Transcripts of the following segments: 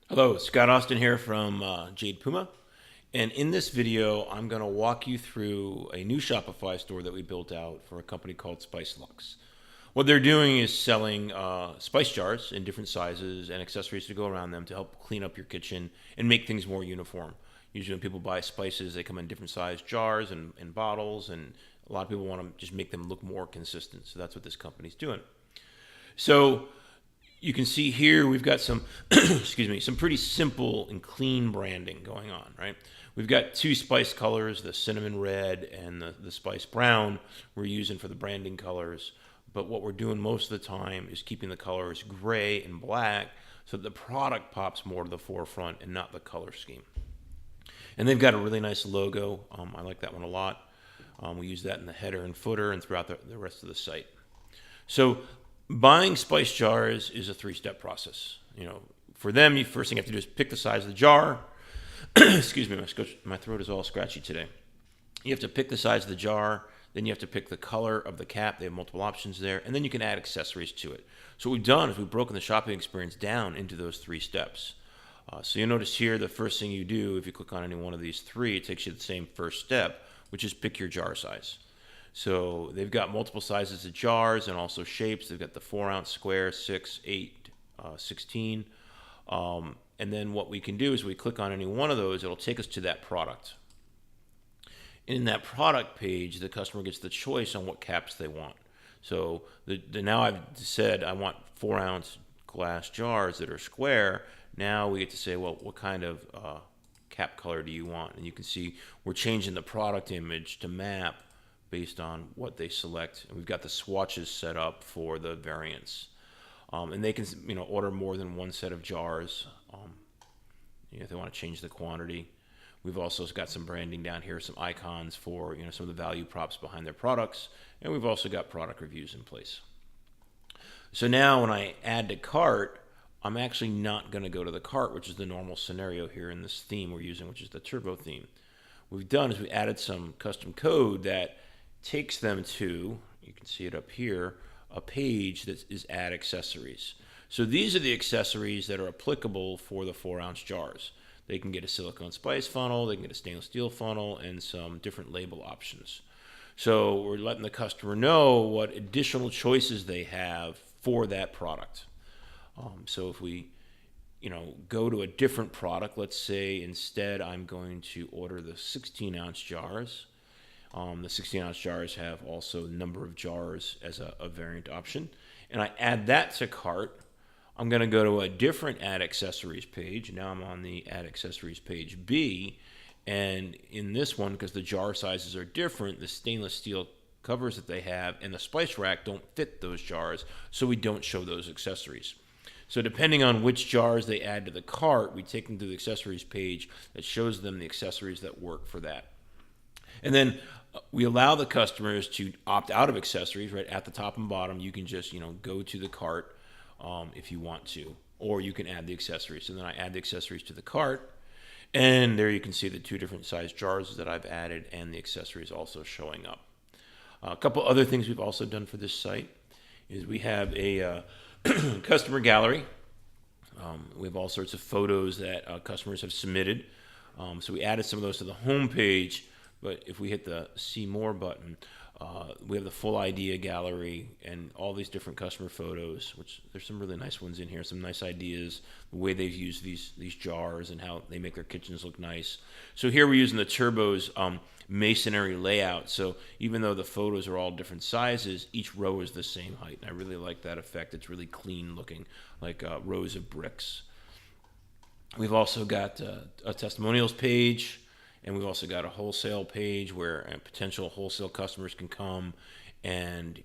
Hello, Scott Austin here from Jade Puma. And in this video, I'm going to walk you through a new Shopify store that we built out for a company called SpiceLuxe. What they're doing is selling spice jars in different sizes and accessories to go around them to help clean up your kitchen and make things more uniform. Usually when people buy spices, they come in different size jars and bottles, and a lot of people want to just make them look more consistent. So that's what this company's doing. So you can see here we've got some, excuse me, some pretty simple and clean branding going on, right? We've got two spice colors, the cinnamon red and the spice brown we're using for the branding colors. But what we're doing most of the time is keeping the colors gray and black so that the product pops more to the forefront and not the color scheme. And they've got a really nice logo. I like that one a lot. We use that in the header and footer and throughout the rest of the site. So buying spice jars is a three-step process. For them, you first thing you have to do is pick the size of the jar. Excuse me, my throat is all scratchy today. You have to pick the size of the jar, then you have to pick the color of the cap. They have multiple options there, and then you can add accessories to it. So what we've done is we've broken the shopping experience down into those three steps. So you'll notice here the first thing you do, if you click on any one of these three, it takes you to the same first step, which is pick your jar size. So they've got multiple sizes of jars and also shapes. They've got the 4-ounce square, 6, 8, 16. And then what we can do is we click on any one of those, it'll take us to that product. In that product page, the customer gets the choice on what caps they want. So now I've said I want 4-ounce glass jars that are square. Now we get to say, well, what kind of cap color do you want? And you can see we're changing the product image to map based on what they select. And we've got the swatches set up for the variants. And they can order more than one set of jars if they want to change the quantity. We've also got some branding down here, some icons for some of the value props behind their products, and we've also got product reviews in place. So now when I add to cart, I'm actually not going to go to the cart, which is the normal scenario here in this theme we're using, which is the turbo theme. What we've done is we added some custom code that takes them to, you can see it up here, a page that is add accessories. So these are the accessories that are applicable for the 4-ounce jars. They can get a silicone spice funnel, they can get a stainless steel funnel, and some different label options. So we're letting the customer know what additional choices they have for that product. So if we go to a different product, let's say instead I'm going to order the 16-ounce jars. The 16-ounce jars have also number of jars as a variant option. And I add that to cart. I'm going to go to a different add accessories page. Now I'm on the add accessories page B. And in this one, because the jar sizes are different, the stainless steel covers that they have and the spice rack don't fit those jars, so we don't show those accessories. So depending on which jars they add to the cart, we take them to the accessories page that shows them the accessories that work for that. And then we allow the customers to opt out of accessories. Right at the top and bottom, you can just go to the cart if you want to, or you can add the accessories. So then I add the accessories to the cart, and there you can see the two different size jars that I've added and the accessories also showing up. A couple other things we've also done for this site is we have a customer gallery. We have all sorts of photos that customers have submitted. So we added some of those to the home page. But if we hit the See More button, we have the full idea gallery and all these different customer photos, which there's some really nice ones in here, some nice ideas, the way they've used these jars and how they make their kitchens look nice. So here we're using the Turbo's masonry layout. So even though the photos are all different sizes, each row is the same height. And I really like that effect. It's really clean looking, like rows of bricks. We've also got a testimonials page. And we've also got a wholesale page where potential wholesale customers can come and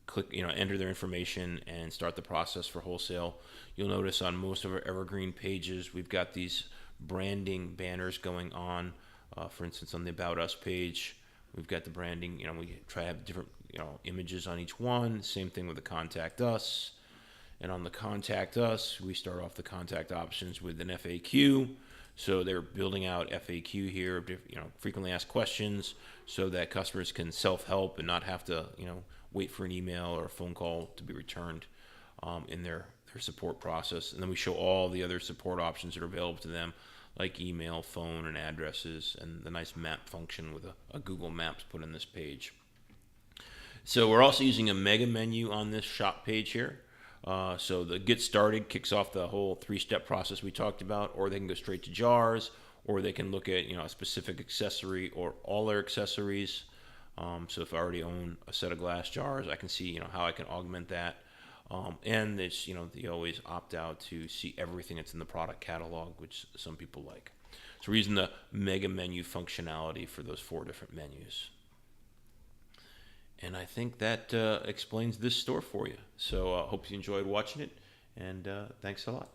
click, enter their information and start the process for wholesale. You'll notice on most of our evergreen pages, we've got these branding banners going on. For instance, on the About Us page, we've got the branding. We try to have different, images on each one. Same thing with the Contact Us. And on the Contact Us, we start off the contact options with an FAQ. So they're building out FAQ here, frequently asked questions, so that customers can self-help and not have to, wait for an email or a phone call to be returned in their their support process. And then we show all the other support options that are available to them, like email, phone, and addresses, and the nice map function with a Google Maps put in this page. So we're also using a mega menu on this shop page here. So the get started kicks off the whole 3-step process we talked about, or they can go straight to jars, or they can look at a specific accessory or all their accessories. So if I already own a set of glass jars, I can see how I can augment that. And it's they always opt out to see everything that's in the product catalog, which some people like. So we're using the mega menu functionality for those 4 different menus. And I think that explains this store for you. So I hope you enjoyed watching it, and thanks a lot.